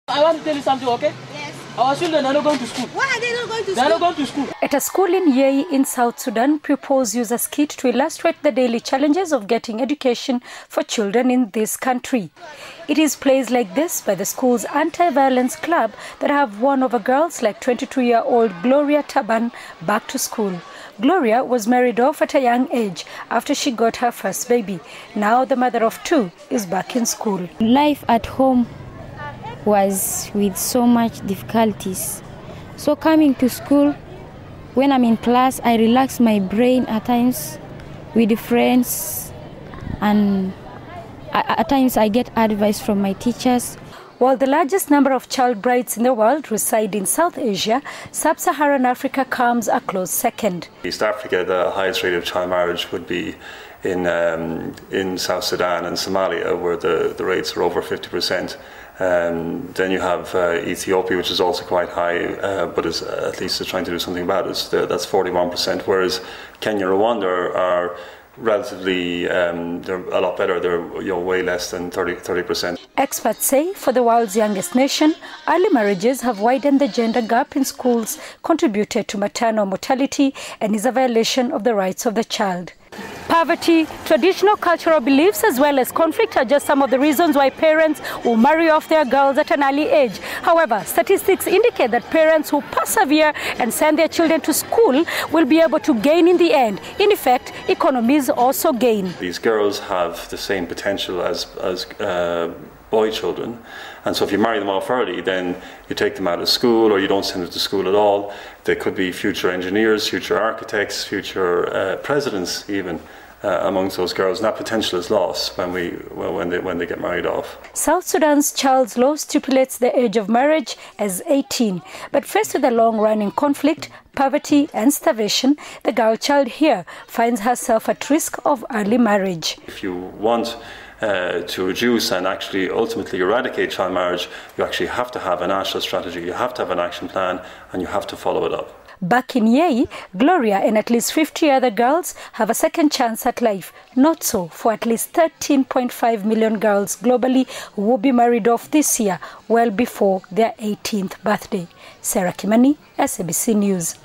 I want to tell you something, okay? Yes. Our children are not going to school. Why are they not going to school? They are not going to school. At a school in Yei in South Sudan, pupils use a skit to illustrate the daily challenges of getting education for children in this country. It is plays like this by the school's anti-violence club that have won over girls like 22-year-old Gloria Taban back to school. Gloria was married off at a young age after she got her first baby. Now the mother of two is back in school. Life at home was with so much difficulties. So coming to school, when I'm in class, I relax my brain at times with friends, and at times I get advice from my teachers. While the largest number of child brides in the world reside in South Asia, Sub-Saharan Africa comes a close second. East Africa, the highest rate of child marriage would be in South Sudan and Somalia, where the rates are over 50%. Then you have Ethiopia, which is also quite high, but is at least is trying to do something about it. That's 41%, whereas Kenya and Rwanda are relatively, they're a lot better. They're way less than 30%. Experts say for the world's youngest nation, early marriages have widened the gender gap in schools, contributed to maternal mortality, and is a violation of the rights of the child. Poverty, traditional cultural beliefs, as well as conflict are just some of the reasons why parents will marry off their girls at an early age. However, statistics indicate that parents who persevere and send their children to school will be able to gain in the end. In effect, economies also gain. These girls have the same potential as boy children, and so if you marry them off early, then you take them out of school or you don't send them to school at all. They could be future engineers, future architects, future presidents even amongst those girls, and that potential is lost when they get married off. South Sudan's child's law stipulates the age of marriage as 18, but faced with a long-running conflict, poverty and starvation, the girl child here finds herself at risk of early marriage. If you want to reduce and actually ultimately eradicate child marriage, you actually have to have a national strategy, you have to have an action plan, and you have to follow it up. Back in Yei, Gloria and at least 50 other girls have a second chance at life. Not so for at least 13.5 million girls globally who will be married off this year, well before their 18th birthday. Sarah Kimani, SABC News.